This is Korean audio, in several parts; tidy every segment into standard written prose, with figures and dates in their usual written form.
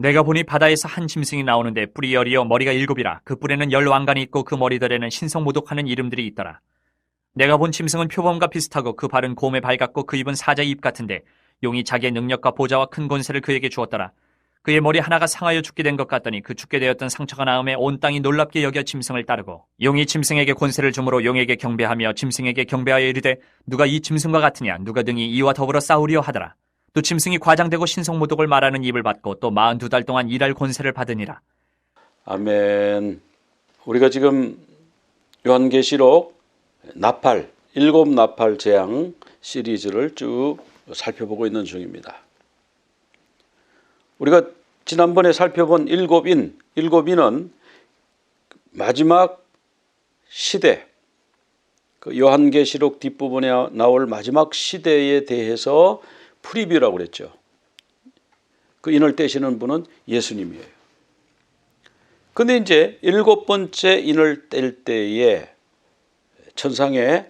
내가 보니 바다에서 한 짐승이 나오는데 뿔이 열이요 머리가 일곱이라 그 뿔에는 열 왕관이 있고 그 머리들에는 신성모독하는 이름들이 있더라. 내가 본 짐승은 표범과 비슷하고 그 발은 곰의 발 같고 그 입은 사자의 입 같은데 용이 자기의 능력과 보좌와 큰 권세를 그에게 주었더라. 그의 머리 하나가 상하여 죽게 된 것 같더니 그 죽게 되었던 상처가 나음에 온 땅이 놀랍게 여겨 짐승을 따르고 용이 짐승에게 권세를 주므로 용에게 경배하며 짐승에게 경배하여 이르되 누가 이 짐승과 같으냐 누가 등이 이와 더불어 싸우리요 하더라. 또 짐승이 과장되고 신성모독을 말하는 입을 받고 또 42달 동안 일할 권세를 받으니라. 아멘. 우리가 지금 요한계시록 나팔, 일곱 나팔 재앙 시리즈를 쭉 살펴보고 있는 중입니다. 우리가 지난번에 살펴본 일곱인은 마지막 시대, 그 요한계시록 뒷부분에 나올 마지막 시대에 대해서 프리뷰라고 그랬죠. 그 인을 떼시는 분은 예수님이에요. 근데 이제 일곱 번째 인을 뗄 때에 천상에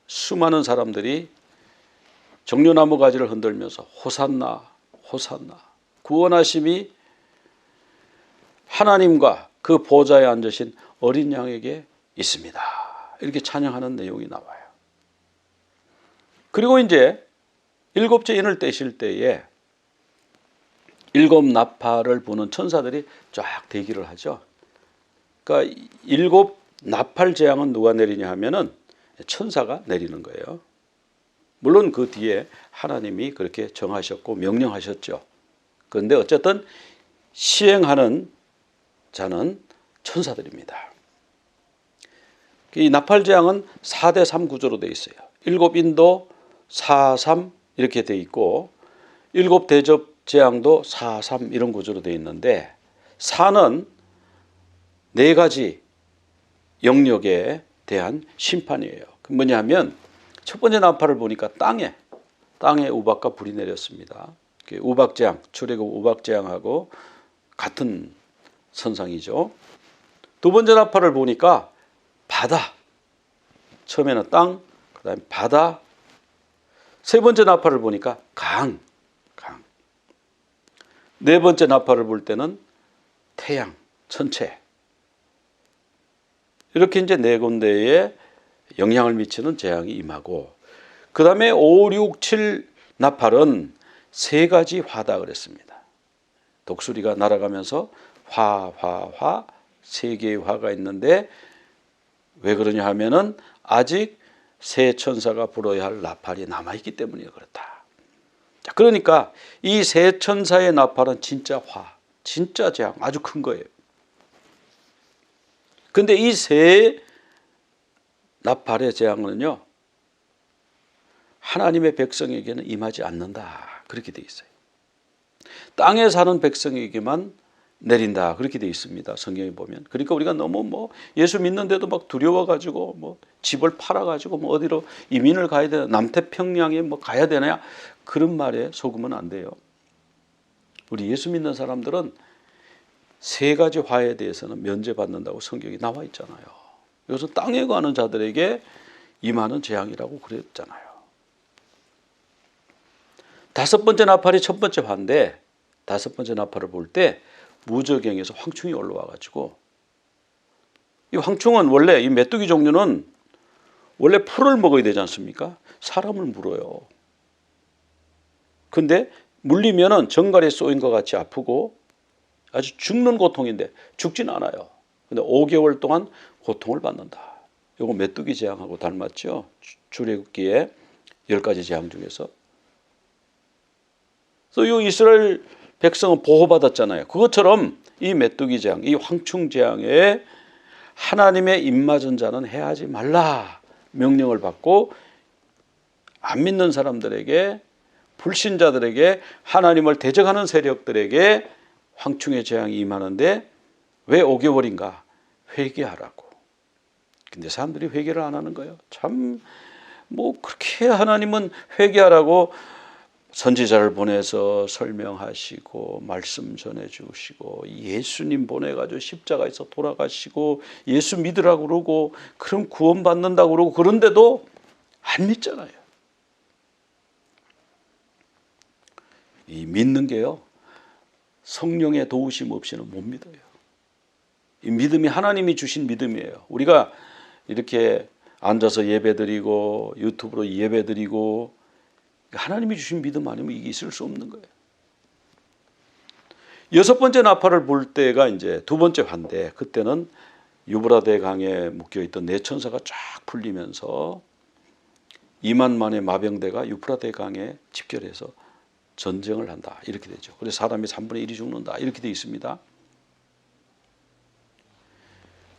수많은 사람들이 정료나무 가지를 흔들면서 호산나 호산나 구원하심이 하나님과 그 보좌에 앉으신 어린 양에게 있습니다. 이렇게 찬양하는 내용이 나와요. 그리고 이제 일곱째 인을 떼실 때에 일곱 나팔을 부는 천사들이 쫙 대기를 하죠. 그러니까 일곱 나팔 재앙은 누가 내리냐 하면은 천사가 내리는 거예요. 물론 그 뒤에 하나님이 그렇게 정하셨고 명령하셨죠. 그런데 어쨌든 시행하는 자는 천사들입니다. 이 나팔 재앙은 4대3 구조로 되어 있어요. 일곱 인도 4-3 이렇게 되어 있고 일곱 대접 재앙도 4-3 이런 구조로 되어 있는데 4는 네 가지 영역에 대한 심판이에요. 그 뭐냐면 첫 번째 나팔을 보니까 땅에 우박과 불이 내렸습니다. 우박재앙, 출애굽 우박재앙하고 같은 선상이죠. 두 번째 나팔을 보니까 바다, 처음에는 땅, 그 다음에 바다. 세 번째 나팔을 보니까 강. 네 번째 나팔을 볼 때는 태양, 천체. 이렇게 이제 네 군데에 영향을 미치는 재앙이 임하고, 그 다음에 5, 6, 7 나팔은 세 가지 화다 그랬습니다. 독수리가 날아가면서 화 세 개의 화가 있는데 왜 그러냐 하면은 아직 세 천사가 불어야 할 나팔이 남아있기 때문에 그렇다. 자, 그러니까 이 세 천사의 나팔은 진짜 진짜 재앙, 아주 큰 거예요. 근데 이 세 나팔의 재앙은요, 하나님의 백성에게는 임하지 않는다. 그렇게 되어 있어요. 땅에 사는 백성에게만 내린다. 그렇게 되어 있습니다. 성경에 보면. 그러니까 우리가 너무 예수 믿는데도 막 두려워가지고 집을 팔아가지고 어디로 이민을 가야 되나, 남태평양에 가야 되나, 그런 말에 속으면 안 돼요. 우리 예수 믿는 사람들은 세 가지 화에 대해서는 면제받는다고 성경이 나와 있잖아요. 이것은 땅에 가는 자들에게 임하는 재앙이라고 그랬잖아요. 다섯 번째 나팔이 첫 번째 화인데, 다섯 번째 나팔을 볼 때 무저갱에서 황충이 올라와가지고, 이 황충은 원래 이 메뚜기 종류는 원래 풀을 먹어야 되지 않습니까? 사람을 물어요. 근데 물리면은 정갈에 쏘인 것 같이 아프고 아주 죽는 고통인데 죽진 않아요. 근데 5개월 동안 고통을 받는다. 이거 메뚜기 재앙하고 닮았죠? 출애굽기의 10가지 재앙 중에서. 그래서 이 이스라엘 백성은 보호받았잖아요. 그것처럼 이 메뚜기 재앙, 이 황충 재앙에 하나님의 입맞은 자는 해하지 말라 명령을 받고, 안 믿는 사람들에게, 불신자들에게, 하나님을 대적하는 세력들에게 황충의 재앙이 임하는데 왜 5개월인가? 회개하라고. 근데 사람들이 회개를 안 하는 거예요. 참 그렇게 하나님은 회개하라고 선지자를 보내서 설명하시고 말씀 전해주시고 예수님 보내가지고 십자가에서 돌아가시고 예수 믿으라고 그러고 그럼 구원받는다고 그러고, 그런데도 안 믿잖아요. 이 믿는 게요, 성령의 도우심 없이는 못 믿어요. 이 믿음이 하나님이 주신 믿음이에요. 우리가 이렇게 앉아서 예배드리고 유튜브로 예배드리고 하나님이 주신 믿음 아니면 이게 있을 수 없는 거예요. 여섯 번째 나팔을 불 때가 이제 두 번째 환대. 그때는 유브라데 강에 묶여있던 네 천사가 쫙 풀리면서 2만만의 마병대가 유브라데 강에 집결해서 전쟁을 한다. 이렇게 되죠. 그래서 사람이 3분의 1이 죽는다. 이렇게 되어 있습니다.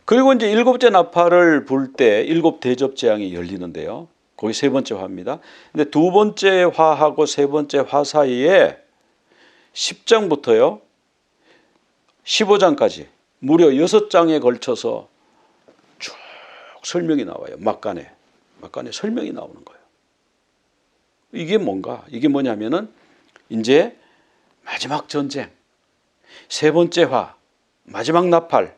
그리고 이제 일곱째 나팔을 불 때 일곱 대접 재앙이 열리는데요. 거기 세 번째 화입니다. 근데 두 번째 화하고 세 번째 화 사이에 10장부터요. 15장까지 무려 6장에 걸쳐서 쭉 설명이 나와요. 막간에 설명이 나오는 거예요. 이게 뭔가? 이게 뭐냐면은 이제 마지막 전쟁, 세 번째 화, 마지막 나팔,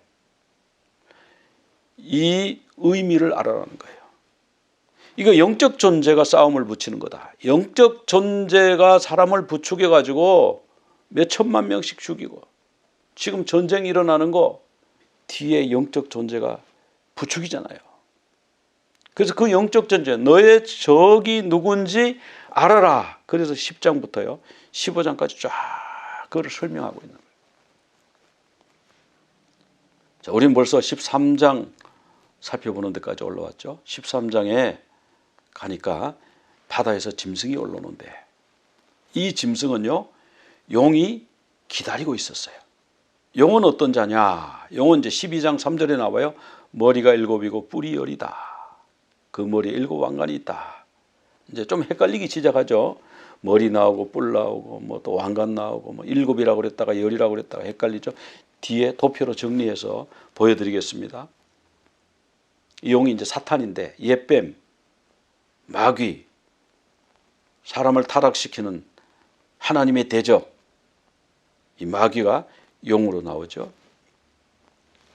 이 의미를 알아라는 거예요. 이거 영적 존재가 싸움을 붙이는 거다. 영적 존재가 사람을 부추겨 가지고 몇 천만 명씩 죽이고, 지금 전쟁이 일어나는 거 뒤에 영적 존재가 부추기잖아요. 그래서 그 영적 존재, 너의 적이 누군지 알아라. 그래서 10장부터요 15장까지 쫙 그걸 설명하고 있는 거예요. 자, 우리는 벌써 13장 살펴보는 데까지 올라왔죠. 13장에 가니까 바다에서 짐승이 올라오는데, 이 짐승은요 용이 기다리고 있었어요. 용은 어떤 자냐? 용은 이제 12장 3절에 나와요. 머리가 7이고 뿔이 10이다. 그 머리에 7 왕관이 있다. 이제 좀 헷갈리기 시작하죠. 머리 나오고 뿔 나오고 뭐 또 왕관 나오고 뭐 7이라고 그랬다가 10이라고 그랬다가 헷갈리죠. 뒤에 도표로 정리해서 보여드리겠습니다. 이 용이 이제 사탄인데, 옛뱀, 마귀, 사람을 타락시키는 하나님의 대적, 이 마귀가 용으로 나오죠.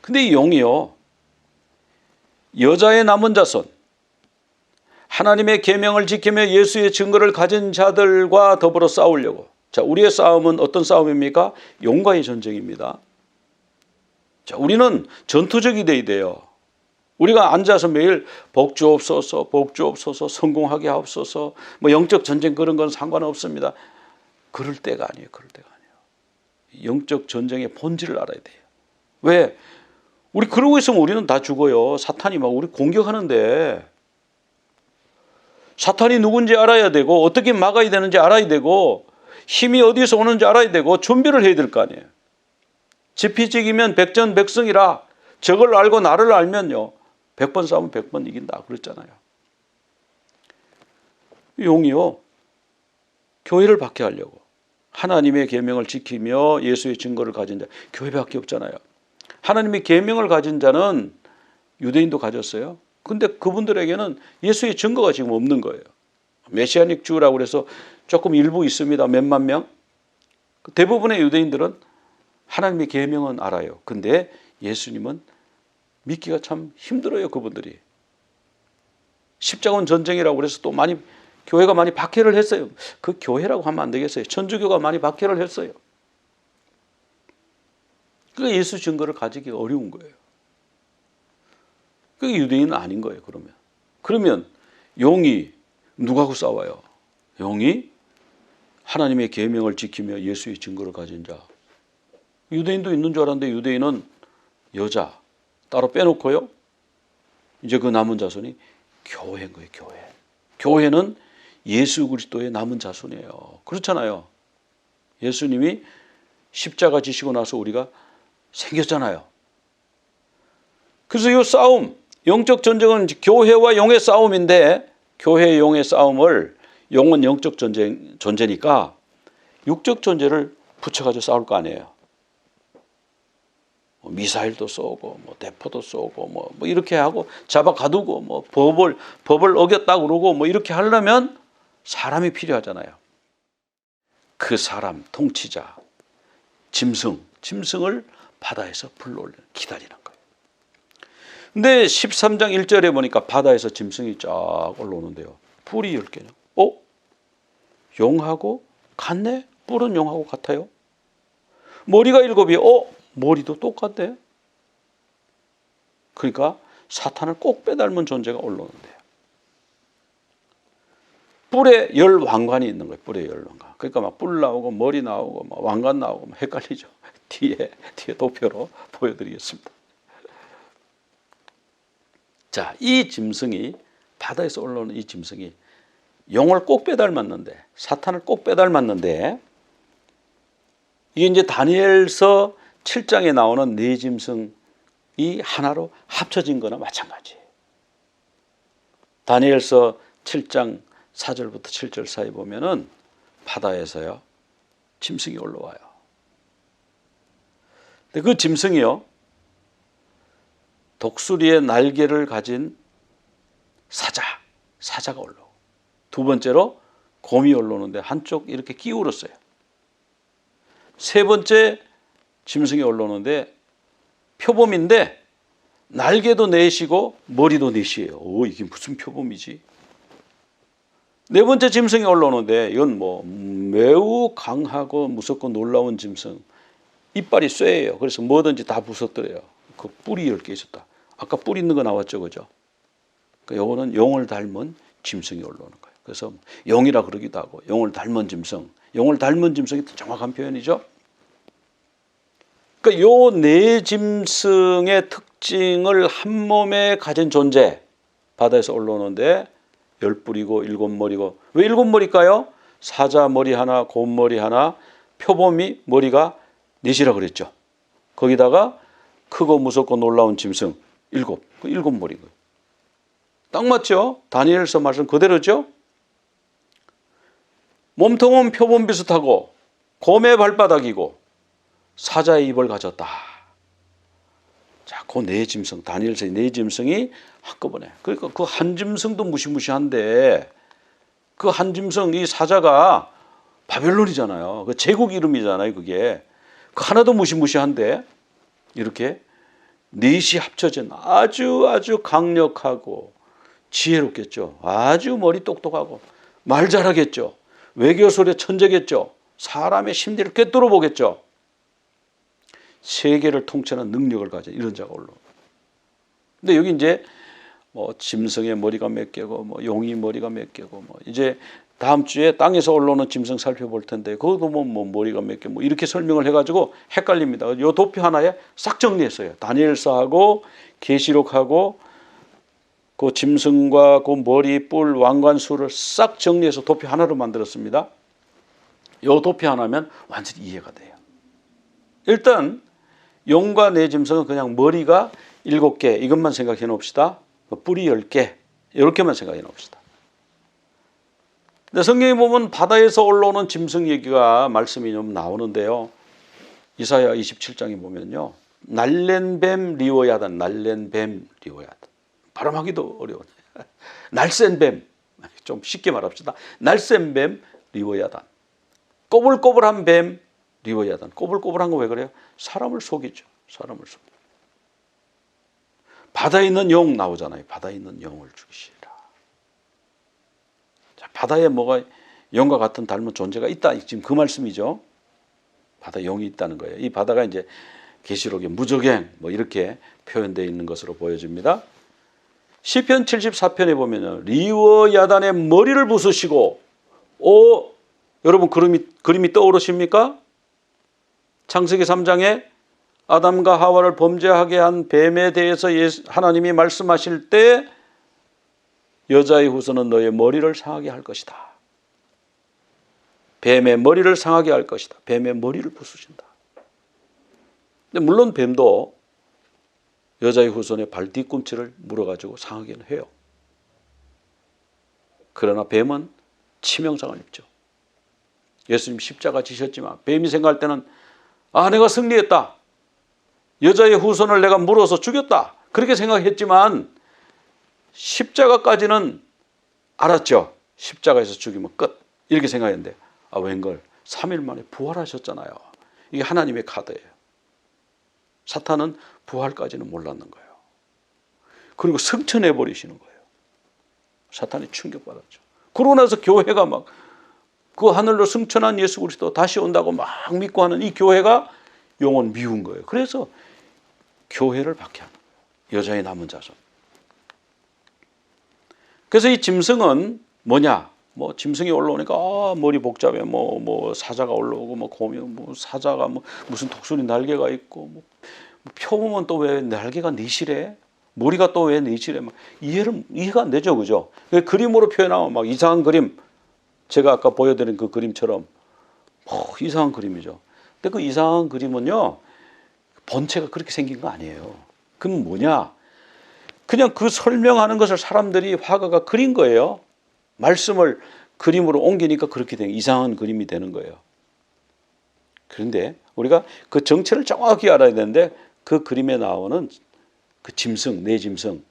근데 이 용이요, 여자의 남은 자손, 하나님의 계명을 지키며 예수의 증거를 가진 자들과 더불어 싸우려고. 자, 우리의 싸움은 어떤 싸움입니까? 용과의 전쟁입니다. 자, 우리는 전투적이 돼야 돼요. 우리가 앉아서 매일 복 주옵소서, 복 주옵소서, 성공하게 하옵소서, 뭐 영적 전쟁 그런 건 상관없습니다. 그럴 때가 아니에요. 그럴 때가 아니에요. 영적 전쟁의 본질을 알아야 돼요. 왜? 우리 그러고 있으면 우리는 다 죽어요. 사탄이 막 우리 공격하는데, 사탄이 누군지 알아야 되고 어떻게 막아야 되는지 알아야 되고 힘이 어디서 오는지 알아야 되고 준비를 해야 될 거 아니에요. 지피지기면 백전백승이라. 저걸 알고 나를 알면요 100번 싸우면 100번 이긴다 그랬잖아요. 용이요 교회를 박해하려고, 하나님의 계명을 지키며 예수의 증거를 가진 자, 교회밖에 없잖아요. 하나님의 계명을 가진 자는 유대인도 가졌어요. 근데 그분들에게는 예수의 증거가 지금 없는 거예요. 메시아닉 주라고 해서 조금 일부 있습니다. 몇만 명. 대부분의 유대인들은 하나님의 계명은 알아요. 근데 예수님은 믿기가 참 힘들어요. 그분들이. 십자군 전쟁이라고 그래서 또 많이 교회가 많이 박해를 했어요. 그 교회라고 하면 안 되겠어요. 천주교가 많이 박해를 했어요. 그러니까 예수 증거를 가지기 어려운 거예요. 그게 유대인은 아닌 거예요. 그러면 용이 누구하고 싸워요? 용이 하나님의 계명을 지키며 예수의 증거를 가진 자. 유대인도 있는 줄 알았는데 유대인은 여자 따로 빼놓고요. 이제 그 남은 자손이 교회인 거예요. 교회. 교회는 예수 그리스도의 남은 자손이에요. 그렇잖아요. 예수님이 십자가 지시고 나서 우리가 생겼잖아요. 그래서 이 싸움, 영적 전쟁은 교회와 용의 싸움인데, 교회의 용의 싸움을, 용은 영적 존재니까 육적 존재를 붙여가지고 싸울 거 아니에요. 미사일도 쏘고 뭐 대포도 쏘고 뭐 이렇게 하고 잡아 가두고 뭐 법을 어겼다 그러고 뭐 이렇게 하려면 사람이 필요하잖아요. 그 사람 통치자 짐승을 바다에서 불러올리는, 기다리는 거예요. 근데 13장 1절에 보니까 바다에서 짐승이 쫙 올라오는데요. 뿔이 10개냐? 용하고 같네? 뿔은 용하고 같아요. 머리가 7이 머리도 똑같대. 그러니까 사탄을 꼭 빼닮은 존재가 올라오는데요. 뿔에 10왕관이 있는 거예요. 뿔에 10왕관. 그러니까 막 뿔 나오고 머리 나오고 막 왕관 나오고 막 헷갈리죠. 뒤에 도표로 보여드리겠습니다. 자, 이 짐승이 바다에서 올라오는 이 짐승이 용을 꼭 빼닮았는데, 사탄을 꼭 빼닮았는데, 이게 이제 다니엘서 7장에 나오는 네 짐승이 하나로 합쳐진 거나 마찬가지예요. 다니엘서 7장 4절부터 7절 사이 보면은 바다에서요 짐승이 올라와요. 근데 그 짐승이요 독수리의 날개를 가진 사자가 올라오고, 두 번째로 곰이 올라오는데 한쪽 이렇게 기울었어요. 세 번째 짐승이 올라오는데 표범인데 날개도 넷이고 머리도 넷이에요. 이게 무슨 표범이지? 네 번째 짐승이 올라오는데 이건 뭐 매우 강하고 무섭고 놀라운 짐승. 이빨이 쇠예요. 그래서 뭐든지 다 부쉈더래요. 그 뿔이 10개 있었다. 아까 뿔 있는 거 나왔죠, 그죠? 요거는 용을 닮은 짐승이 올라오는 거예요. 그래서 용이라 그러기도 하고 용을 닮은 짐승. 용을 닮은 짐승이 더 정확한 표현이죠. 그러니까 요 네 짐승의 특징을 한 몸에 가진 존재, 바다에서 올라오는데 10뿔이고 7머리고. 왜 7머리일까요? 사자 머리 하나, 곰 머리 하나, 표범이 머리가 넷이라 그랬죠. 거기다가 크고 무섭고 놀라운 짐승 7, 그 7머리고요. 딱 맞죠? 다니엘서 말씀 그대로죠? 몸통은 표범 비슷하고 곰의 발바닥이고 사자의 입을 가졌다. 자, 그 네 짐승, 다니엘서의 네 짐승이 한꺼번에. 그러니까 그 한 짐승도 무시무시한데 그 한 짐승, 이 사자가 바벨론이잖아요. 그 제국 이름이잖아요, 그게. 그 하나도 무시무시한데 이렇게 넷이 합쳐진 아주 강력하고 지혜롭겠죠. 아주 머리 똑똑하고 말 잘하겠죠. 외교술의 천재겠죠. 사람의 심리를 꿰뚫어 보겠죠. 세계를 통치하는 능력을 가진 이런 자가 올라옵니다. 근데 여기 이제 뭐 짐승의 머리가 몇 개고 뭐 용이 머리가 몇 개고 뭐 이제 다음 주에 땅에서 올라오는 짐승 살펴볼 텐데 그것도 뭐 머리가 몇 개 뭐 이렇게 설명을 해가지고 헷갈립니다. 요 도표 하나에 싹 정리했어요. 다니엘서하고 계시록하고 그 짐승과 그 머리, 뿔, 왕관수를 싹 정리해서 도표 하나로 만들었습니다. 요 도표 하나면 완전히 이해가 돼요. 일단 용과 네 짐승은 그냥 머리가 7개 이것만 생각해 놓읍시다. 뿔이 10개 이렇게만 생각해 놓읍시다. 근데 성경에 보면 바다에서 올라오는 짐승 얘기가 말씀이 좀 나오는데요. 이사야 27장에 보면요. 날랜 뱀 리워야단, 날랜 뱀 리워야단. 발음하기도 어려워요. 날쌘 뱀, 좀 쉽게 말합시다. 날쌘 뱀 리워야단. 꼬불꼬불한 뱀 리워야단. 꼬불꼬불한 거 왜 그래요? 사람을 속이죠. 사람을 속이죠. 바다에 있는 용 나오잖아요. 바다에 있는 용을 죽이시라. 자, 바다에 뭐가 용과 같은 닮은 존재가 있다. 지금 그 말씀이죠. 바다 용이 있다는 거예요. 이 바다가 이제 계시록의 무적행 뭐 이렇게 표현되어 있는 것으로 보여집니다. 시편 74편에 보면 리워야단의 머리를 부수시고 여러분 그림이 떠오르십니까? 창세기 3장에 아담과 하와를 범죄하게 한 뱀에 대해서 하나님이 말씀하실 때 여자의 후손은 너의 머리를 상하게 할 것이다. 뱀의 머리를 상하게 할 것이다. 뱀의 머리를 부수신다. 근데 물론 뱀도 여자의 후손의 발 뒤꿈치를 물어가지고 상하게는 해요. 그러나 뱀은 치명상을 입죠. 예수님 십자가 지셨지만 뱀이 생각할 때는 내가 승리했다. 여자의 후손을 내가 물어서 죽였다. 그렇게 생각했지만 십자가까지는 알았죠. 십자가에서 죽이면 끝. 이렇게 생각했는데 웬걸 3일 만에 부활하셨잖아요. 이게 하나님의 카드예요. 사탄은 부활까지는 몰랐는 거예요. 그리고 승천해버리시는 거예요. 사탄이 충격받았죠. 그러고 나서 교회가 막 그 하늘로 승천한 예수 그리스도 다시 온다고 막 믿고 하는 이 교회가 영혼 미운 거예요. 그래서 교회를 박해하는 거예요. 여자의 남은 자손. 그래서 이 짐승은 뭐냐? 뭐 짐승이 올라오니까 머리 복잡해. 뭐 사자가 올라오고 뭐 곰이 뭐 사자가 뭐 무슨 독수리 날개가 있고 뭐 표범은 또 왜 날개가 네시래? 머리가 또 왜 네시래? 막 이해가 안 되죠, 그죠? 그림으로 표현하면 막 이상한 그림. 제가 아까 보여드린 그 그림처럼 이상한 그림이죠. 근데 그 이상한 그림은요, 본체가 그렇게 생긴 거 아니에요. 그럼 뭐냐? 그냥 그 설명하는 것을 사람들이 화가가 그린 거예요. 말씀을 그림으로 옮기니까 그렇게 된 이상한 그림이 되는 거예요. 그런데 우리가 그 정체를 정확히 알아야 되는데 그 그림에 나오는 그 짐승, 네 짐승,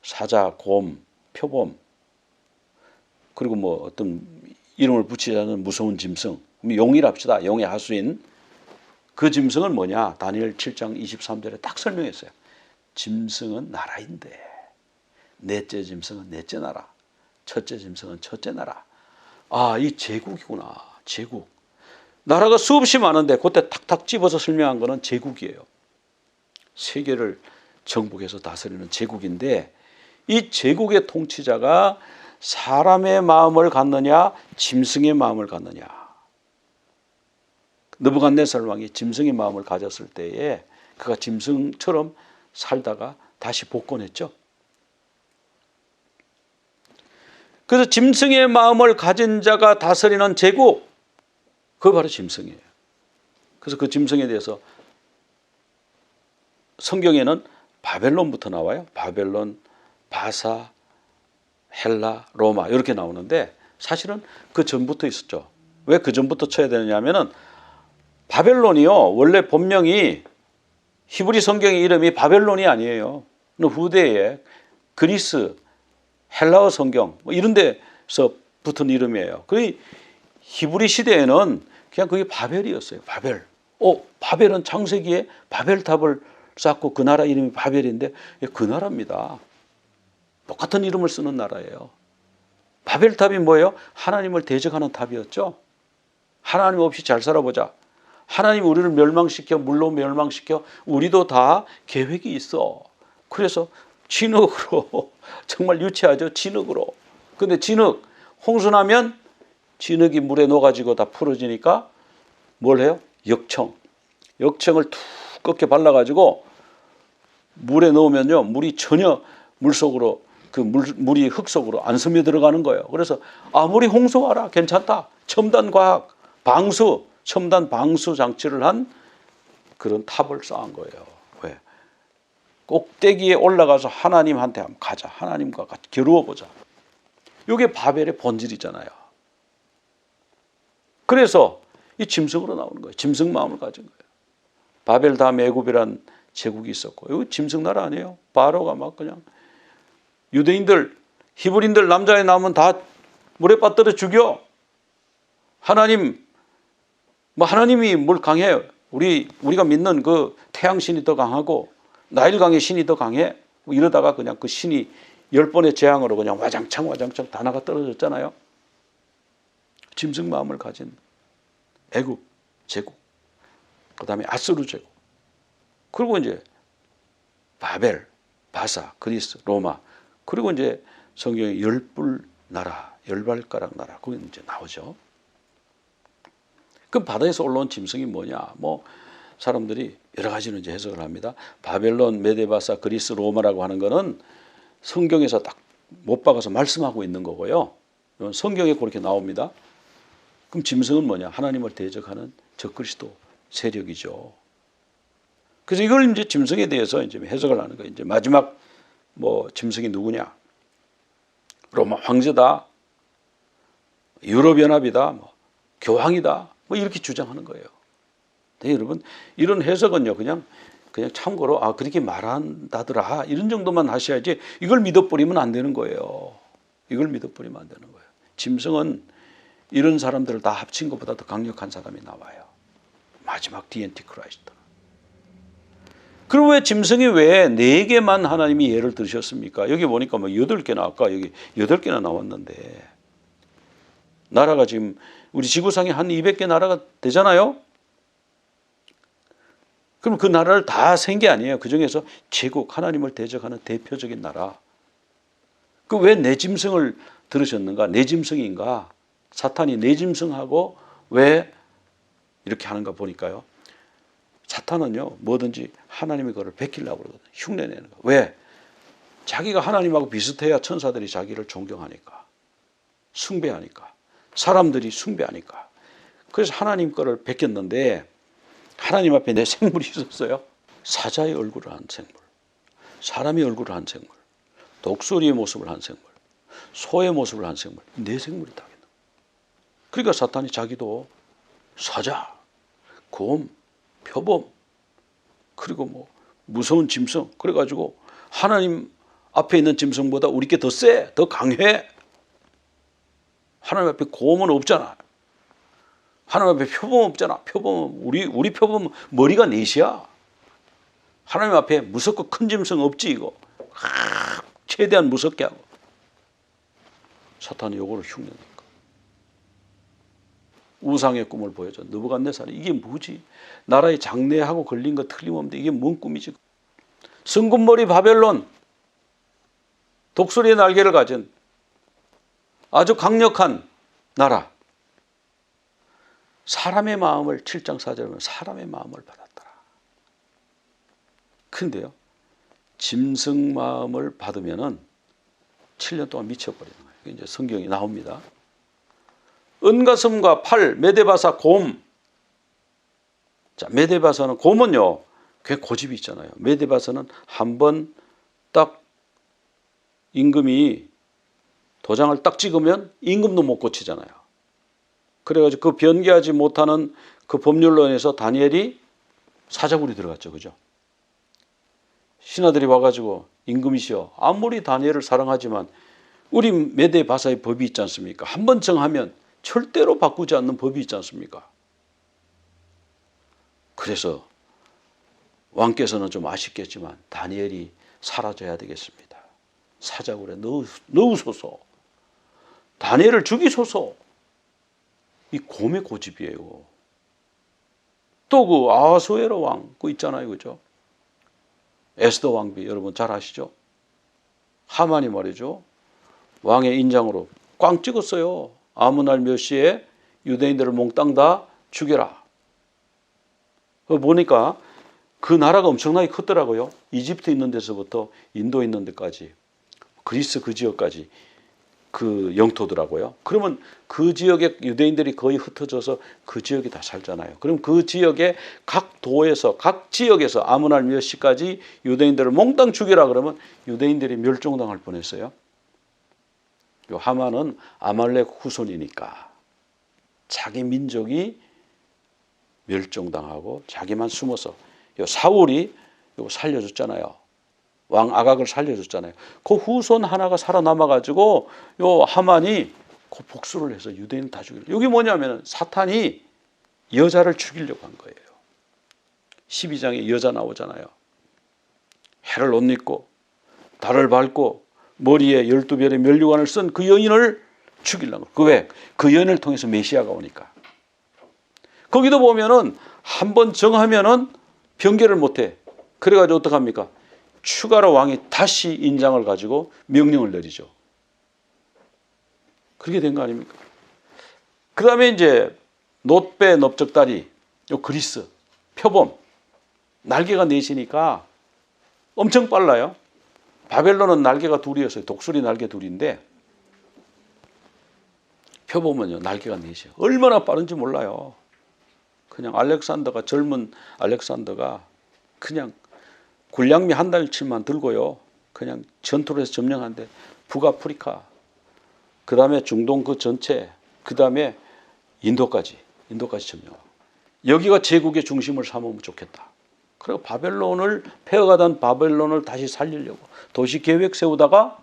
사자, 곰, 표범, 그리고 뭐 어떤 이름을 붙이지 않은 무서운 짐승, 용이랍시다. 용의 하수인. 그 짐승은 뭐냐? 다니엘 7장 23절에 딱 설명했어요. 짐승은 나라인데 넷째 짐승은 넷째 나라, 첫째 짐승은 첫째 나라. 아, 이 제국이구나. 제국. 나라가 수없이 많은데 그때 탁탁 집어서 설명한 거는 제국이에요. 세계를 정복해서 다스리는 제국인데 이 제국의 통치자가 사람의 마음을 갖느냐 짐승의 마음을 갖느냐. 느부갓네살 왕이 짐승의 마음을 가졌을 때에 그가 짐승처럼 살다가 다시 복권했죠. 그래서 짐승의 마음을 가진 자가 다스리는 제국, 그거 바로 짐승이에요. 그래서 그 짐승에 대해서 성경에는 바벨론부터 나와요. 바벨론, 바사, 헬라, 로마 이렇게 나오는데 사실은 그 전부터 있었죠. 왜 그 전부터 쳐야 되느냐 하면은 바벨론이요, 원래 본명이 히브리 성경의 이름이 바벨론이 아니에요. 후대에 그리스, 헬라어 성경 뭐 이런 데서 붙은 이름이에요. 그 히브리 시대에는 그냥 그게 바벨이었어요. 바벨. 바벨은 창세기에 바벨탑을 쌓고 그 나라 이름이 바벨인데 그 나라입니다. 똑같은 이름을 쓰는 나라예요. 바벨탑이 뭐예요? 하나님을 대적하는 탑이었죠. 하나님 없이 잘 살아보자. 하나님 우리를 멸망시켜, 물로 멸망시켜. 우리도 다 계획이 있어. 그래서 진흙으로 정말 유치하죠. 진흙으로. 근데 진흙 홍수나면 진흙이 물에 녹아지고 다 풀어지니까 뭘 해요? 역청을 두껍게 발라가지고 물에 넣으면요, 물이 전혀 물속으로 물이 흙 속으로 안 스며 들어가는 거예요. 그래서 아무리 홍수 와라 괜찮다. 첨단 과학, 첨단 방수 장치를 한 그런 탑을 쌓은 거예요. 왜? 꼭대기에 올라가서 하나님한테 한번 가자. 하나님과 같이 겨루어보자. 이게 바벨의 본질이잖아요. 그래서 이 짐승으로 나오는 거예요. 짐승 마음을 가진 거예요. 바벨 다음 애굽이란 제국이 있었고, 이거 짐승 나라 아니에요? 바로가 막 그냥 유대인들, 히브리인들 남자애 낳으면 다 물에 빠뜨려 죽여. 하나님이 뭘 강해요? 우리가 믿는 그 태양신이 더 강하고 나일강의 신이 더 강해. 이러다가 그냥 그 신이 10번의 재앙으로 그냥 와장창 다 나가 떨어졌잖아요. 짐승 마음을 가진 애굽 제국, 그 다음에 아수르 제국, 그리고 이제 바벨, 바사, 그리스, 로마, 그리고 이제 성경에 열불 나라, 열발가락 나라, 그게 이제 나오죠. 그럼 바다에서 올라온 짐승이 뭐냐? 뭐 사람들이 여러 가지로 이제 해석을 합니다. 바벨론, 메데바사, 그리스, 로마라고 하는 거는 성경에서 딱 못 박아서 말씀하고 있는 거고요. 성경에 그렇게 나옵니다. 그럼 짐승은 뭐냐? 하나님을 대적하는 적그리스도 세력이죠. 그래서 이걸 이제 짐승에 대해서 이제 해석을 하는 거예요. 이제 마지막 뭐 짐승이 누구냐? 로마 황제다, 유럽연합이다, 뭐 교황이다, 뭐 이렇게 주장하는 거예요. 네, 여러분 이런 해석은요 그냥 참고로 그렇게 말한다더라 이런 정도만 하셔야지 이걸 믿어버리면 안 되는 거예요. 이걸 믿어버리면 안 되는 거예요. 짐승은 이런 사람들을 다 합친 것보다 더 강력한 사람이 나와요. 마지막 디엔티크라이스트. 그럼 왜 짐승이 왜 4개만 하나님이 예를 들으셨습니까? 여기 보니까 뭐 8개나 아까 여기 8개나 나왔는데 나라가 지금 우리 지구상에 한 200개 나라가 되잖아요. 그럼 그 나라를 다 센 게 아니에요. 그 중에서 제국, 하나님을 대적하는 대표적인 나라. 그 왜 내 짐승을 들으셨는가? 내 짐승인가? 사탄이 내 짐승하고 왜 이렇게 하는가 보니까요. 사탄은요, 뭐든지 하나님의 거를 베끼려고 그러거든요. 흉내내는 거. 왜? 자기가 하나님하고 비슷해야 천사들이 자기를 존경하니까. 숭배하니까. 사람들이 숭배하니까. 그래서 하나님 거를 베꼈는데 하나님 앞에 내 생물이 있었어요. 사자의 얼굴을 한 생물, 사람의 얼굴을 한 생물, 독수리의 모습을 한 생물, 소의 모습을 한 생물, 내 생물이 다 있는. 그러니까 사탄이 자기도 사자, 곰, 표범, 그리고 뭐 무서운 짐승, 그래가지고 하나님 앞에 있는 짐승보다 우리 게 더 세, 더 강해. 하나님 앞에 곰은 없잖아. 하나님 앞에 표범 없잖아. 표범은 우리 표범은 머리가 넷이야. 하나님 앞에 무섭고 큰 짐승 없지 이거. 최대한 무섭게 하고. 사탄이 요거를 흉내내니까. 우상의 꿈을 보여줘. 느부갓네살이 이게 뭐지? 나라의 장래하고 걸린 거 틀림없는데 이게 뭔 꿈이지? 성군머리 바벨론, 독수리의 날개를 가진 아주 강력한 나라. 사람의 마음을 7장 4절에 보면 사람의 마음을 받았더라. 근데요, 짐승 마음을 받으면은 7년 동안 미쳐버리는 거예요. 이제 성경이 나옵니다. 은가슴과 팔, 메데바사, 곰. 자, 메데바사는 곰은요, 꽤 고집이 있잖아요. 메데바사는 한 번 딱 임금이 도장을 딱 찍으면 임금도 못 고치잖아요. 그래가지고 그 변개하지 못하는 그 법률로 인해서 다니엘이 사자굴이 들어갔죠. 그죠? 신하들이 와가지고 임금이시여, 아무리 다니엘을 사랑하지만 우리 메데바사의 법이 있지 않습니까? 한 번 정하면 절대로 바꾸지 않는 법이 있지 않습니까? 그래서 왕께서는 좀 아쉽겠지만 다니엘이 사라져야 되겠습니다. 사자굴에 넣으소서. 다니엘을 죽이소서. 이 곰의 고집이에요. 또 그 아하수에로 왕, 그 있잖아요. 그죠? 에스더 왕비, 여러분 잘 아시죠? 하만이 말이죠. 왕의 인장으로 꽝 찍었어요. 아무 날 몇 시에 유대인들을 몽땅 다 죽여라. 보니까 그 나라가 엄청나게 컸더라고요. 이집트 있는 데서부터 인도 있는 데까지, 그리스 그 지역까지 그 영토더라고요. 그러면 그 지역에 유대인들이 거의 흩어져서 그 지역에 다 살잖아요. 그럼 그 지역의 각 도에서, 각 지역에서 아무 날 몇 시까지 유대인들을 몽땅 죽이라 그러면 유대인들이 멸종당할 뻔했어요. 요 하만은 아말렉 후손이니까 자기 민족이 멸종당하고 자기만 숨어서, 요 사울이 요 살려줬잖아요. 왕 아각을 살려줬잖아요. 그 후손 하나가 살아남아가지고 요 하만이 그 복수를 해서 유대인 다 죽이려. 여기 뭐냐면 사탄이 여자를 죽이려고 한 거예요. 12장에 여자 나오잖아요. 해를 옷 입고 달을 밟고 머리에 12별의 면류관을 쓴 그 여인을 죽이려고. 그 왜? 그 여인을 통해서 메시아가 오니까. 거기도 보면은 한 번 정하면은 변개를 못해. 그래가지고 어떡합니까? 추가로 왕이 다시 인장을 가지고 명령을 내리죠. 그렇게 된 거 아닙니까? 그 다음에 이제 놋배 넓적다리, 요 그리스, 표범, 날개가 넷이니까 엄청 빨라요. 바벨론은 날개가 둘이었어요. 독수리 날개 둘인데 표범은요 날개가 넷이에요. 얼마나 빠른지 몰라요. 그냥 알렉산더가, 젊은 알렉산더가 그냥 굴량미 한 달치만 들고요, 그냥 전투를 해서 점령하는데 북아프리카, 그 다음에 중동 그 전체, 그 다음에 인도까지 점령하고, 여기가 제국의 중심을 삼으면 좋겠다. 그리고 바벨론을, 폐허가던 바벨론을 다시 살리려고 도시 계획 세우다가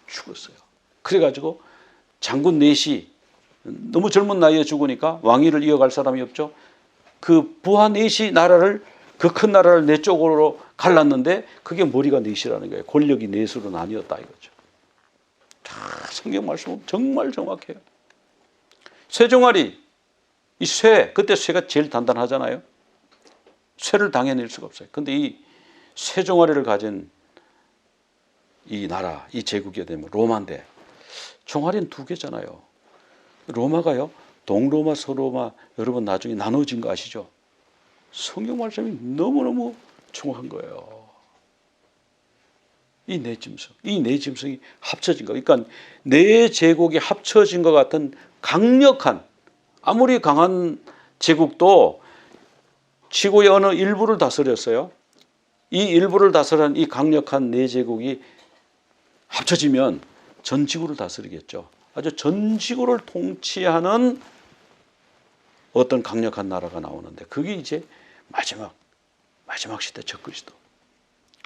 죽었어요. 그래가지고 장군 넷이 너무 젊은 나이에 죽으니까 왕위를 이어갈 사람이 없죠. 그 부하 넷이 나라를, 그 큰 나라를 네 쪽으로 갈랐는데 그게 머리가 넷이라는 거예요. 권력이 넷으로 나뉘었다 이거죠. 성경 말씀은 정말 정확해요. 쇠종아리, 이 쇠, 그때 쇠가 제일 단단하잖아요. 쇠를 당해낼 수가 없어요. 근데 이 쇠종아리를 가진 이 나라, 이 제국이 되면 로마인데 종아리는 두 개잖아요. 로마가요, 동로마, 서로마, 여러분 나중에 나눠진 거 아시죠? 성경 말씀이 너무너무 정확한 거예요. 이 네 짐승, 이 네 짐승이 합쳐진 거. 그러니까 네 제국이 합쳐진 것 같은 강력한, 아무리 강한 제국도 지구의 어느 일부를 다스렸어요. 이 일부를 다스리는 이 강력한 네 제국이 합쳐지면 전 지구를 다스리겠죠. 아주 전 지구를 통치하는 어떤 강력한 나라가 나오는데 그게 이제 마지막 시대 적그리스도.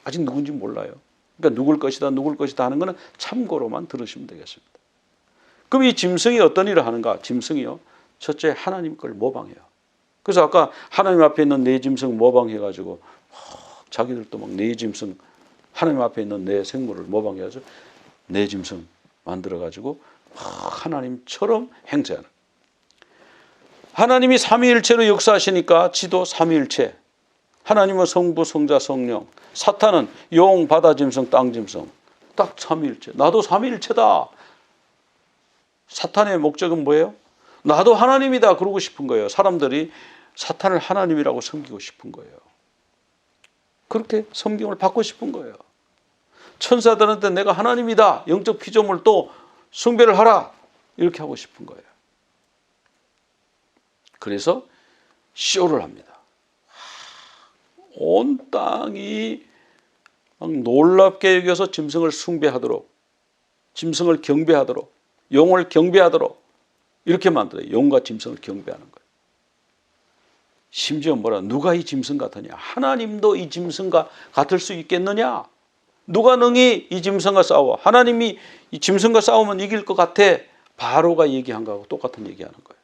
아직 누군지 몰라요. 그러니까 누굴 것이다 하는 것은 참고로만 들으시면 되겠습니다. 그럼 이 짐승이 어떤 일을 하는가? 짐승이요, 첫째 하나님 걸 모방해요. 그래서 아까 하나님 앞에 있는 네 짐승 모방해가지고 자기들도 막 네 짐승, 하나님 앞에 있는 네 생물을 모방해가지고 네 짐승 만들어가지고 하나님처럼 행세하는. 하나님이 삼위일체로 역사하시니까 지도 삼위일체. 하나님은 성부, 성자, 성령. 사탄은 용, 바다 짐승, 땅 짐승. 딱 삼위일체. 나도 삼위일체다. 사탄의 목적은 뭐예요? 나도 하나님이다 그러고 싶은 거예요. 사람들이 사탄을 하나님이라고 섬기고 싶은 거예요. 그렇게 성경을 받고 싶은 거예요. 천사들한테 내가 하나님이다, 영적 피조물도 숭배를 하라, 이렇게 하고 싶은 거예요. 그래서 쇼를 합니다. 온 땅이 막 놀랍게 여겨서 짐승을 숭배하도록, 짐승을 경배하도록, 용을 경배하도록 이렇게 만들어요. 용과 짐승을 경배하는 거예요. 심지어 뭐라, 누가 이 짐승 같으냐? 하나님도 이 짐승과 같을 수 있겠느냐? 누가 능히 이 짐승과 싸워? 하나님이 이 짐승과 싸우면 이길 것 같아. 바로가 얘기한 거하고 똑같은 얘기하는 거예요.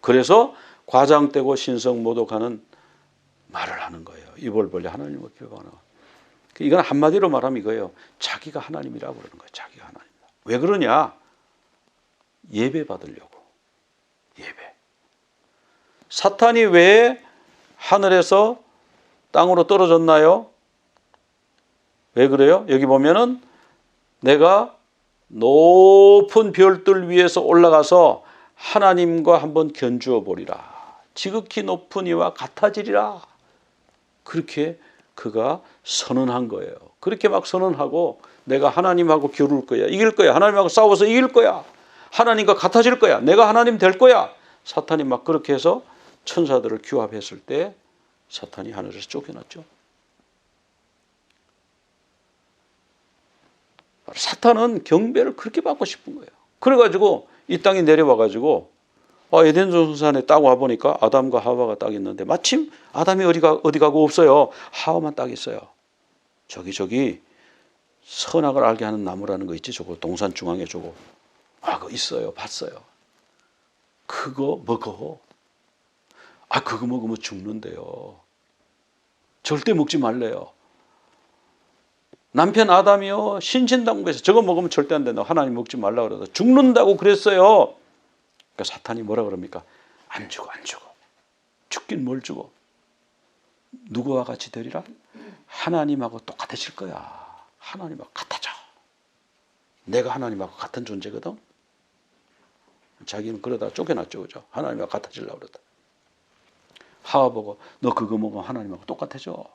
그래서 과장되고 신성모독하는 말을 하는 거예요. 입을 벌려 하나님을 비방하는. 이건 한마디로 말하면 이거예요. 자기가 하나님이라고 그러는 거예요. 자기가 하나님이다. 왜 그러냐? 예배 받으려고. 예배. 사탄이 왜 하늘에서 땅으로 떨어졌나요? 왜 그래요? 여기 보면은 내가 높은 별들 위에서 올라가서 하나님과 한번 견주어 보리라. 지극히 높은 이와 같아지리라. 그렇게 그가 선언한 거예요. 그렇게 막 선언하고 내가 하나님하고 겨룰 거야. 이길 거야. 하나님하고 싸워서 이길 거야. 하나님과 같아질 거야. 내가 하나님 될 거야. 사탄이 막 그렇게 해서 천사들을 규합했을 때 사탄이 하늘에서 쫓겨났죠. 사탄은 경배를 그렇게 받고 싶은 거예요. 그래가지고 이 땅에 내려와가지고 에덴 동산에 딱 와보니까 아담과 하와가 딱 있는데 마침 아담이 어디 가고 없어요. 하와만 딱 있어요. 저기 선악을 알게 하는 나무라는 거 있지. 저거 동산 중앙에 저거. 그거 있어요. 봤어요. 그거 먹어. 그거 먹으면 죽는데요. 절대 먹지 말래요. 남편 아담이요, 신신당부해서 저거 먹으면 절대 안 된다. 하나님 먹지 말라고 그러다 죽는다고 그랬어요. 그러니까 사탄이 뭐라 그럽니까? 안 죽어. 죽긴 뭘 죽어. 누구와 같이 되리라? 하나님하고 똑같아질 거야. 하나님하고 같아져. 내가 하나님하고 같은 존재거든. 자기는 그러다 쫓겨났죠. 그죠? 하나님하고 같아지려고 그러다. 하와 보고 너 그거 먹으면 하나님하고 똑같아져.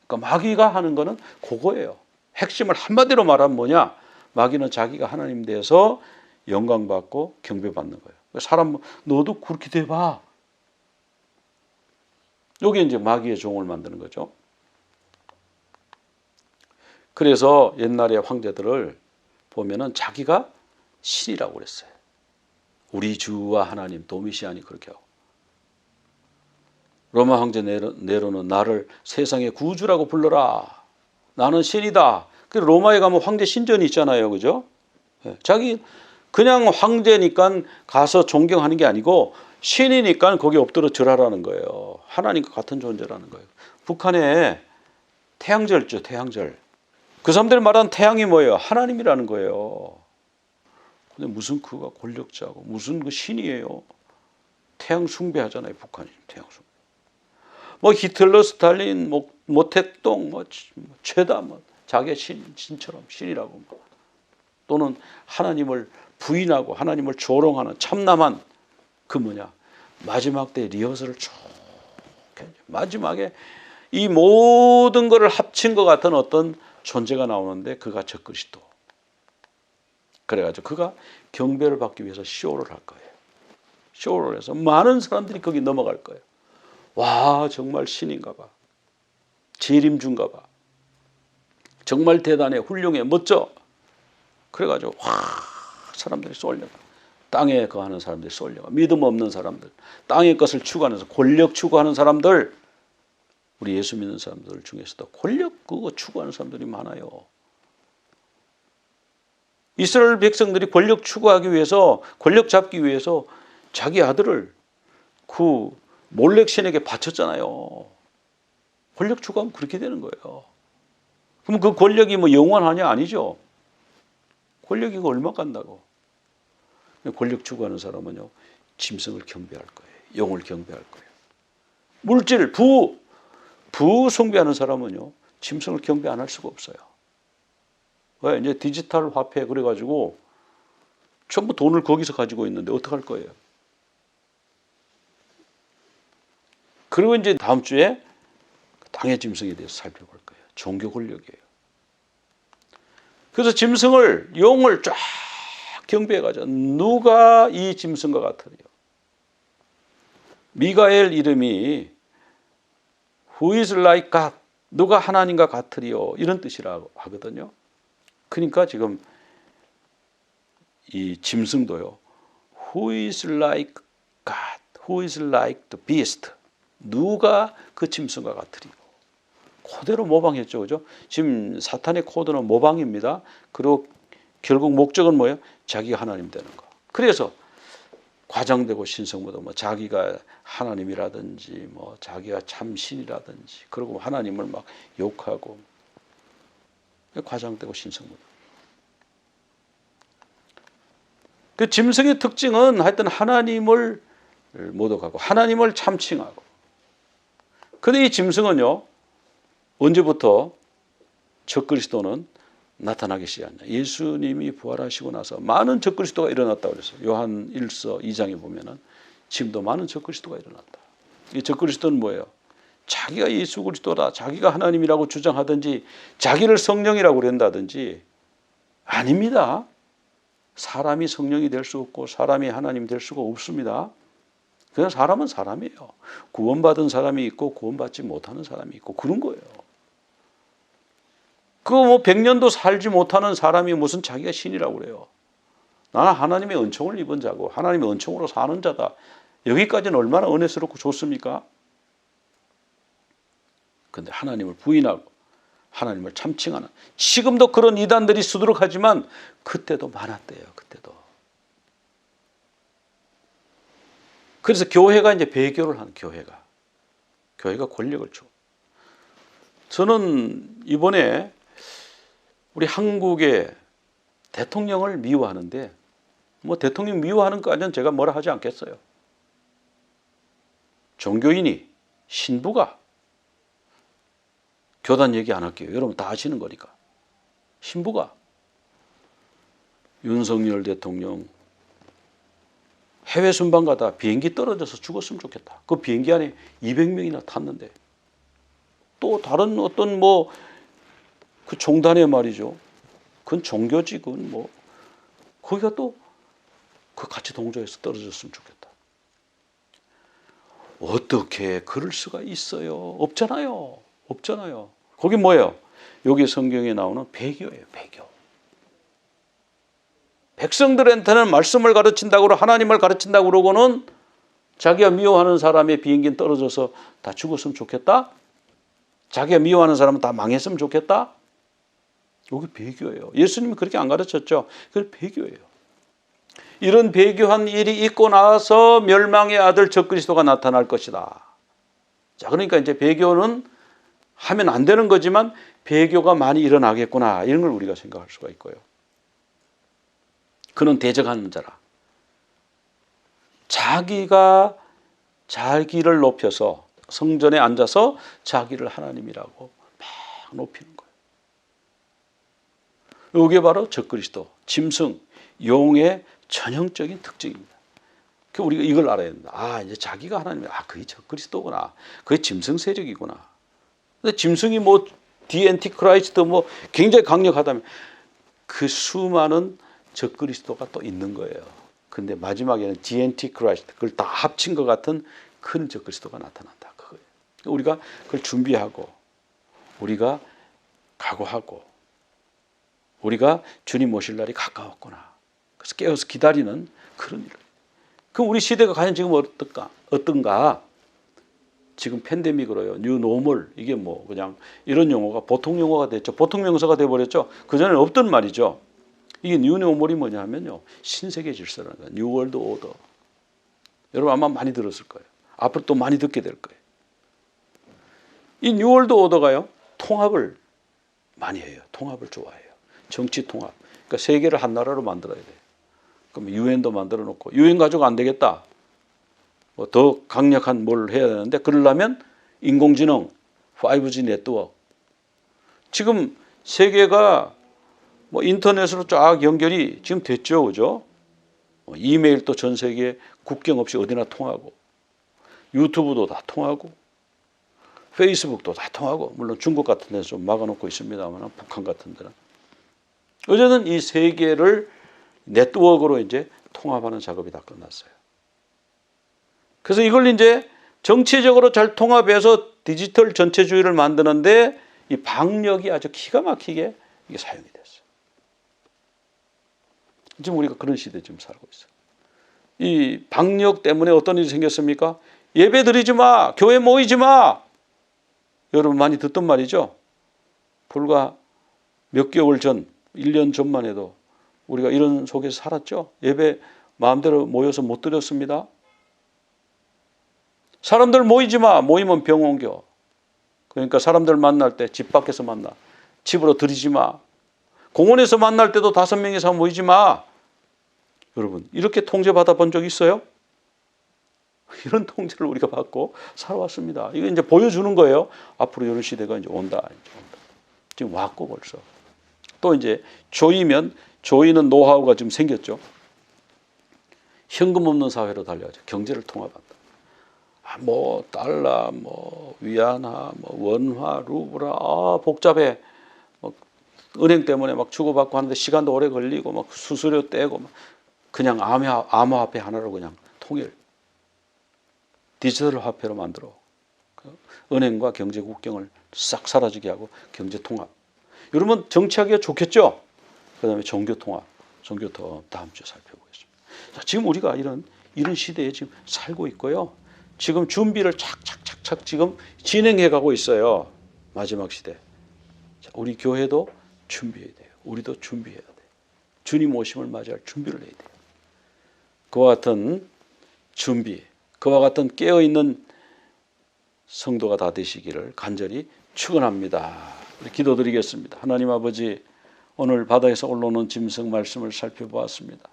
그러니까 마귀가 하는 거는 그거예요. 핵심을 한마디로 말하면 뭐냐? 마귀는 자기가 하나님 돼서 영광받고 경배받는 거예요. 사람 너도 그렇게 돼봐. 이게 이제 마귀의 종을 만드는 거죠. 그래서 옛날에 황제들을 보면은 자기가 신이라고 그랬어요. 우리 주와 하나님 도미시안이 그렇게 하고. 로마 황제 네로는 나를 세상의 구주라고 불러라. 나는 신이다. 로마에 가면 황제 신전이 있잖아요. 그죠? 자기 그냥 황제니까 가서 존경하는 게 아니고 신이니까 거기 엎드려 절하라는 거예요. 하나님과 같은 존재라는 거예요. 북한에 태양절 있죠. 태양절. 그 사람들이 말하는 태양이 뭐예요? 하나님이라는 거예요. 근데 무슨 그가 권력자고 무슨 그 신이에요. 태양 숭배하잖아요. 북한이 태양 숭배. 뭐 히틀러, 스탈린, 뭐 모택동, 뭐 죄다 뭐 자기의 신처럼 신이라고 또는 하나님을 부인하고 하나님을 조롱하는 참남한 그 뭐냐 마지막 때 리허설을 쭉 마지막에 이 모든 것을 합친 것 같은 어떤 존재가 나오는데 그가 적그리스도. 그래가지고 그가 경배를 받기 위해서 쇼를 할 거예요. 쇼를 해서 많은 사람들이 거기 넘어갈 거예요. 와 정말 신인가 봐. 재림주인가 봐. 정말 대단해 훌륭해 멋져. 그래가지고 와 사람들이 쏠려가. 땅에 거하는 사람들이 쏠려가. 믿음 없는 사람들. 땅의 것을 추구하는 권력 추구하는 사람들. 우리 예수 믿는 사람들 중에서도 권력 그거 추구하는 사람들이 많아요. 이스라엘 백성들이 권력 추구하기 위해서 권력 잡기 위해서 자기 아들을 그 몰렉 신에게 바쳤잖아요. 권력 추구하면 그렇게 되는 거예요. 그럼 그 권력이 뭐 영원하냐 아니죠. 권력이 얼마 간다고. 권력 추구하는 사람은요 짐승을 경배할 거예요. 영을 경배할 거예요. 물질 부 숭배하는 사람은요 짐승을 경배 안 할 수가 없어요. 왜? 이제 디지털 화폐 그래가지고 전부 돈을 거기서 가지고 있는데 어떡할 거예요? 그리고 이제 다음 주에 땅의 짐승에 대해서 살펴볼 거예요. 종교 권력이에요. 그래서 짐승을 용을 쫙 경배해가지고 누가 이 짐승과 같으리요? 미가엘 이름이 Who is like God? 누가 하나님과 같으리요? 이런 뜻이라고 하거든요. 그러니까 지금 이 짐승도요. Who is like God? Who is like the beast? 누가 그 짐승과 같으리요? 그대로 모방했죠. 그죠? 지금 사탄의 코드는 모방입니다. 그리고 결국 목적은 뭐예요? 자기가 하나님 되는 거. 그래서 과장되고 신성모도 뭐 자기가 하나님이라든지 뭐 자기가 참 신이라든지 그리고 하나님을 막 욕하고 과장되고 신성모도. 그 짐승의 특징은 하여튼 하나님을 모독하고 하나님을 참칭하고. 근데 이 짐승은요 언제부터 적그리스도는 나타나기 시작했냐. 예수님이 부활하시고 나서 많은 적그리스도가 일어났다고 그랬어요. 요한 1서 2장에 보면은 지금도 많은 적그리스도가 일어났다. 이 적그리스도는 뭐예요? 자기가 예수 그리스도다. 자기가 하나님이라고 주장하든지 자기를 성령이라고 그런다든지 아닙니다. 사람이 성령이 될 수 없고 사람이 하나님이 될 수가 없습니다. 그냥 사람은 사람이에요. 구원받은 사람이 있고 구원받지 못하는 사람이 있고 그런 거예요. 그 뭐 100년도 살지 못하는 사람이 무슨 자기가 신이라고 그래요. 나는 하나님의 은총을 입은 자고 하나님의 은총으로 사는 자다. 여기까지는 얼마나 은혜스럽고 좋습니까? 그런데 하나님을 부인하고 하나님을 참칭하는 지금도 그런 이단들이 수두룩하지만 그때도 많았대요. 그때도. 그래서 교회가 이제 배교를 하는 교회가 권력을 줘. 저는 이번에 우리 한국의 대통령을 미워하는데 뭐 대통령 미워하는 것까지는 제가 뭐라 하지 않겠어요. 종교인이 신부가 교단 얘기 안 할게요. 여러분 다 아시는 거니까. 신부가 윤석열 대통령 해외 순방 가다 비행기 떨어져서 죽었으면 좋겠다. 그 비행기 안에 200명이나 탔는데 또 다른 어떤 뭐 그 종단의 말이죠. 그건 종교지, 그건 뭐 거기가 또 그 같이 동조해서 떨어졌으면 좋겠다. 어떻게 그럴 수가 있어요? 없잖아요. 없잖아요. 거기 뭐예요? 여기 성경에 나오는 배교예요. 배교. 백성들한테는 말씀을 가르친다고 하나님을 가르친다고 그러고는 자기가 미워하는 사람의 비행기는 떨어져서 다 죽었으면 좋겠다. 자기가 미워하는 사람은 다 망했으면 좋겠다. 여기 배교예요. 예수님이 그렇게 안 가르쳤죠. 그게 배교예요. 이런 배교한 일이 있고 나서 멸망의 아들 적그리스도가 나타날 것이다. 자, 그러니까 이제 배교는 하면 안 되는 거지만 배교가 많이 일어나겠구나. 이런 걸 우리가 생각할 수가 있고요. 그는 대적하는 자라. 자기가 자기를 높여서 성전에 앉아서 자기를 하나님이라고 막 높이는 거예요. 이게 바로 적그리스도, 짐승, 용의 전형적인 특징입니다. 우리가 이걸 알아야 된다. 아, 이제 자기가 하나님이야. 아, 그게 적그리스도구나. 그게 짐승 세력이구나. 근데 짐승이 뭐 디엔티 크라이스트 뭐 굉장히 강력하다면 그 수많은 적그리스도가 또 있는 거예요. 근데 마지막에는 디엔티 크라이스트, 그걸 다 합친 것 같은 큰 적그리스도가 나타난다. 그거예요. 우리가 그걸 준비하고, 우리가 각오하고, 우리가 주님 오실 날이 가까웠구나. 그래서 깨어서 기다리는 그런 일. 그럼 우리 시대가 과연 지금 어떤가? 지금 팬데믹으로요. 뉴 노멀, 이게 뭐 그냥 이런 용어가 보통 용어가 됐죠. 보통 명사가 돼버렸죠. 그전에는 없던 말이죠. 이게 뉴 노멀이 뭐냐 하면요. 신세계 질서라는 거예요. 뉴 월드 오더. 여러분 아마 많이 들었을 거예요. 앞으로 또 많이 듣게 될 거예요. 이 뉴 월드 오더가요. 통합을 많이 해요. 통합을 좋아해요. 정치 통합. 그러니까 세계를 한 나라로 만들어야 돼요. 그럼 유엔도 만들어 놓고, 유엔 가지고 안 되겠다. 뭐 더 강력한 뭘 해야 되는데, 그러려면 인공지능, 5G 네트워크. 지금 세계가 뭐 인터넷으로 쫙 연결이 지금 됐죠, 그죠? 이메일도 전 세계 국경 없이 어디나 통하고, 유튜브도 다 통하고, 페이스북도 다 통하고, 물론 중국 같은 데서 좀 막아놓고 있습니다만, 북한 같은 데는. 어제는 이 세계를 네트워크로 이제 통합하는 작업이 다 끝났어요. 그래서 이걸 이제 정치적으로 잘 통합해서 디지털 전체주의를 만드는데 이 방역이 아주 기가 막히게 이게 사용이 됐어요. 지금 우리가 그런 시대에 지금 살고 있어요. 이 방역 때문에 어떤 일이 생겼습니까? 예배 드리지 마, 교회 모이지 마. 여러분 많이 듣던 말이죠. 불과 몇 개월 전, 1년 전만 해도 우리가 이런 속에서 살았죠. 예배 마음대로 모여서 못 드렸습니다. 사람들 모이지 마. 모이면 병 옮겨. 그러니까 사람들 만날 때 집 밖에서 만나. 집으로 들이지 마. 공원에서 만날 때도 5명 이상 모이지 마. 여러분 이렇게 통제받아 본 적 있어요? 이런 통제를 우리가 받고 살아왔습니다. 이거 이제 보여주는 거예요. 앞으로 이런 시대가 이제 온다. 지금 왔고 벌써. 또 이제 조이는 노하우가 좀 생겼죠. 현금 없는 사회로 달려가죠. 경제를 통합한다. 뭐 달러, 뭐 위안화, 뭐 원화, 루브라, 복잡해. 뭐 은행 때문에 막 주고받고 하는데 시간도 오래 걸리고 막 수수료 떼고 막 그냥 암호화폐 하나로 그냥 통일. 디지털 화폐로 만들어. 은행과 경제 국경을 싹 사라지게 하고 경제 통합. 여러분 정치하기가 좋겠죠? 그 다음에 종교 통합. 종교 더 다음 주에 살펴보겠습니다. 자, 지금 우리가 이런 시대에 지금 살고 있고요. 지금 준비를 착착착착 지금 진행해 가고 있어요. 마지막 시대. 자, 우리 교회도 준비해야 돼요. 우리도 준비해야 돼요. 주님 오심을 맞이할 준비를 해야 돼요. 그와 같은 준비, 그와 같은 깨어있는 성도가 다 되시기를 간절히 축원합니다. 기도드리겠습니다. 하나님 아버지, 오늘 바다에서 올라오는 짐승 말씀을 살펴보았습니다.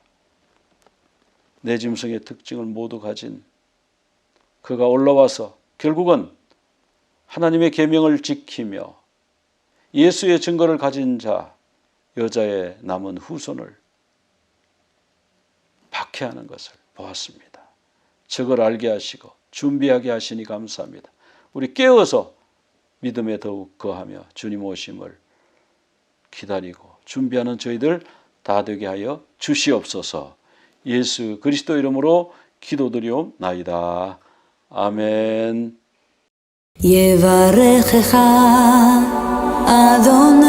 내 짐승의 특징을 모두 가진 그가 올라와서 결국은 하나님의 계명을 지키며 예수의 증거를 가진 자, 여자의 남은 후손을 박해하는 것을 보았습니다. 저걸 알게 하시고 준비하게 하시니 감사합니다. 우리 깨어서 믿음에 더욱 거하며 주님 오심을 기다리고 준비하는 저희들 다 되게 하여 주시옵소서. 예수 그리스도 이름으로 기도드리옵나이다. 아멘. יברכך אדוני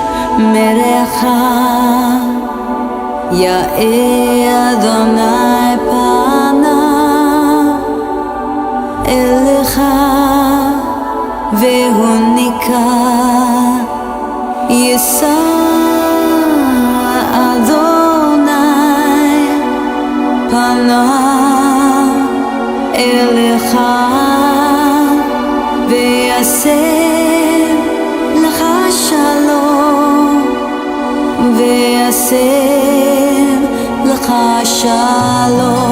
וישמרך יאה אדוני פניו אליך והוניקה יישא אדוני פניו אליך ויעשה לך שלום ויעשה לך שלום